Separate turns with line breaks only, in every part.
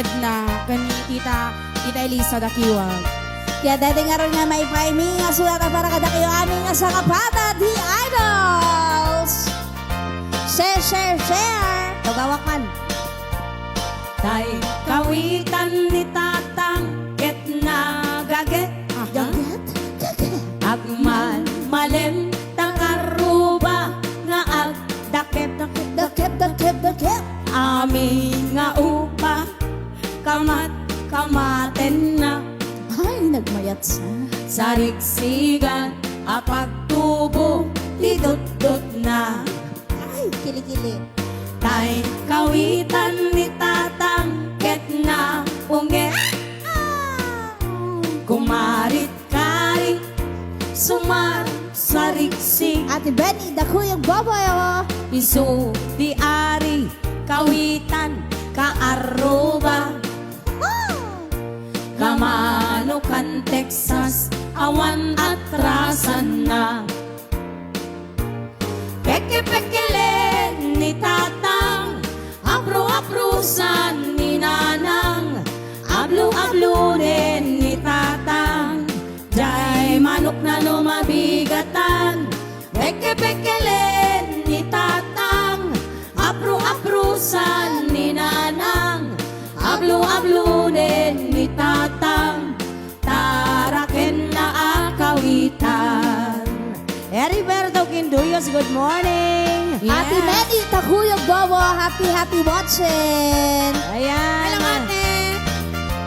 Edna, kani Tita Elisa Dakiwag.
Kaya dati nga rin nga may paiming nga sulat para kada kayo aming nga sa kapata, the idols. Share. Tugawak man.
Tay kawitan ni tatang ket nagaget
Gaget.
agman malem tang aruba nga agdakep
Dakep.
amin nga upa kamaten na
Ay, nagmayat sa.
sarigsigan a pagtubo tidot-dot na
Ay, kili-kili.
tay kawitan ni tatang ket na unget kumarit-karit sumar sarigsig
Ate Benny, dako yung baboy ako.
isu di ari kawitan kaaruba kamanukan Texas awan atrasan na peke-pekelen ni tatang apro-aprosan ni nanang ablu-ablunen ni tatang jay manok na lumabigatan peke-pekelen ni tatang apro-aprosan ni nanang ablu-ablunen ni tatang taraken na akawitan. Heriberto Quinduyos, good morning.
Ate Benny, dako yung baboy. Happy watching.
Ayan.
Hello, ate.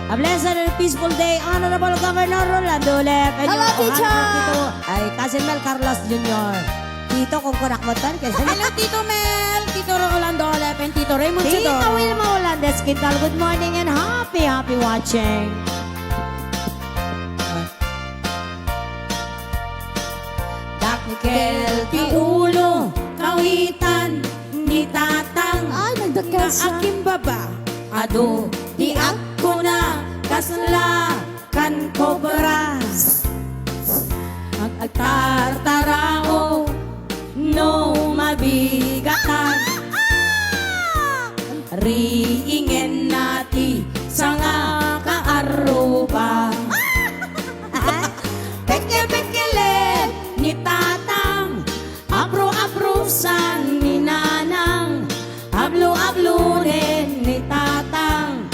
A blessed and peaceful day, Honorable Governor Rolando Lep. And
Hello,
yung
teacher.
Tito ay Cousin Mel Carlos Jr. Tito, kung kunak mo tan.
Hello, Tito Mel, Tito Rolando Olep, and Tito Raymond
Tito
Sidoro.
Wilma Olandes Quintal, good morning and happy watching. Dakkel ti ulo, kawitan ni tatang
Ay, nagdakal sa.
aking baba. Ado, di ako na kasla kan kobras. Agtartarao, no mabigatan. Riingen nati sa nga kaaruba. Peke-pekelen ni tatang, apro-aprosan ni nanang, ablu-ablunen ni tatang,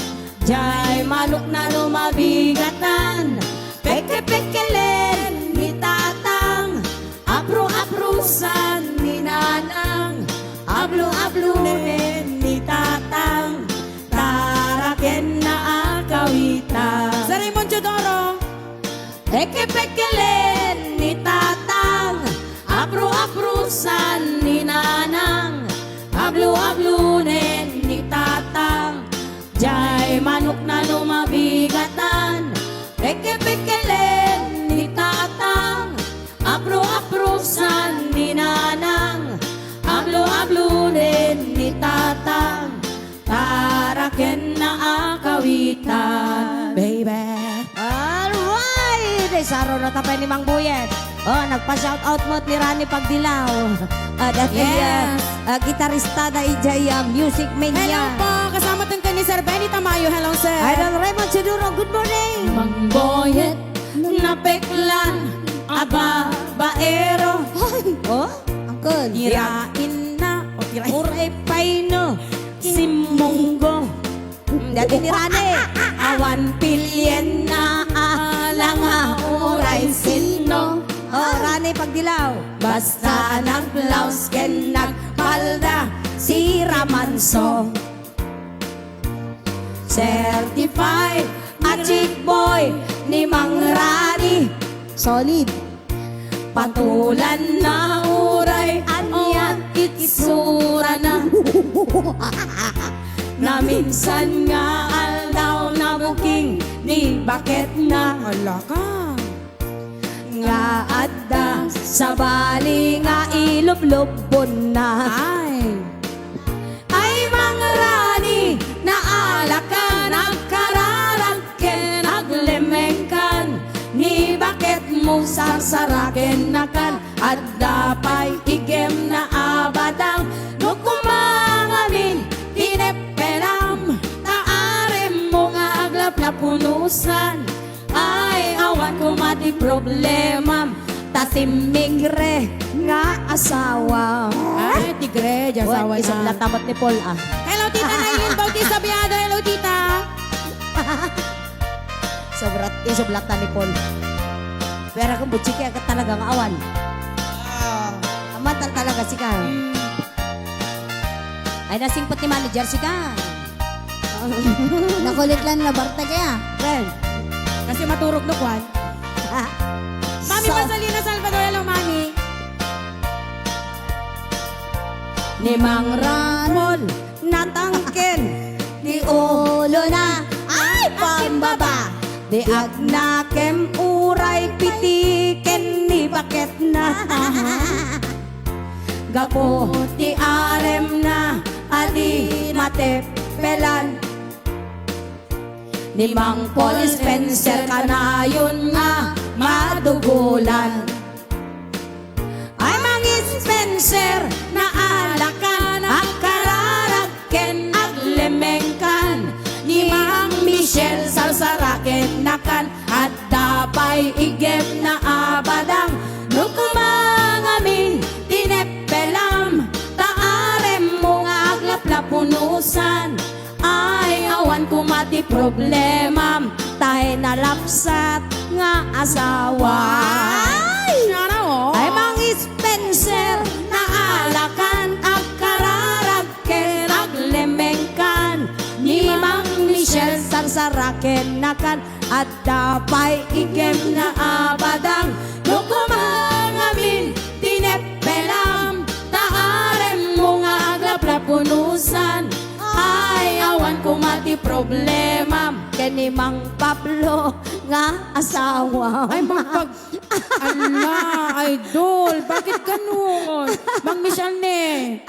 jay manok na lumabigatan. Peke-pekelen ni tatang, apro-aprosan ni nanang, ablu-ablunen ni tatang, taraken na akawitan.
Sa Raymond Sidoro.
Peke-pekelen ni tatang, apro-aprosan ni nanang, ablu-ablunen ni tatang, jay manok na lumabigatan. Peke-pekelen ni tatang, apro-aprosan ni nanang, ablu-ablunen ni tatang, taraken na akawitan. Baby. Alright! Saro na tapay ni Mang Buyet. Oh, nagpa-shoutout mo ni Rani Pagdilaw. Dati
Yes.
gitarista na ijay music
Hello
mania.
po, kasama din ka ni Sir Benny Tamayo. Hello, sir.
Idol Raymond Siduro, good morning. Mang Buyet, napeklan, aba, baero. Oh,
Uncle.
irain na, uray paino, simunggo. Dati ni Rani, awan pilyen na alanga uray sino. Oh, Rani Pagdilaw. Basta nag-blouse ken nagpalda si Ramanso. Certified a chick boy ni Mang Rani.
Solid.
Patulan na uray anyan itsura na. Na minsan nga aldaw na booking ni bakit na
Hala ka.
nga adda sa bali nga ilublubon na. Ay Mang Rani, naala ka, nagkararagken, naglemengkan, ni bakit mo sarsaraken na kan, at dapay igem na abadang, no kumangamin, tineperam, taare mo aglaplapunusan ay awan ko mati problema tasimigre nga asawa.
Ay, tigre, dyan sa
Uy, isang
na.
latamot ni Paul ah.
Hello, tita Nailin Bautista Biado. Hello, tita.
Sobrat isublatan ni Paul. Pero kung butsiki ka talagang awan. Amatal talaga si ka. Ay nasingpot ni manager si ka. Nakulit lang na Barta kaya. Friend.
Kasi maturog no, Kwan. Mami
So-
Marcelina Salvador. Hello, mami.
Ni Mang Ramon natangken di ulo na
Ay, pambaba.
di agnakem uray pitiken ni bakit na gapo ti arem na adi matepelan ni Mang Paul Spencer kanayon nga madugulan ay Mang Spencer na alakan ang kararagken aglemengkan ni Mang Michelle salsaraken nakan at dapay igem na abadang nukumang amin tinepelam taarem mo nga aglaplapunusan ay awan kumati problema tayo nalapsat nga asawa.
Sana, oh.
Ay Mang Spencer na alakan ang kararagken aglemengkan ni Mang Michelle sarsaraken nakan at dapay igem na abadang nukumang amin tinepelam taarem mo nga aglaplapunusan ay awan kumati problema ken ni Mang Pablo nga asawa.
Ay, magpag... Ala, idol. Bakit ganun? Mang Michelle ne.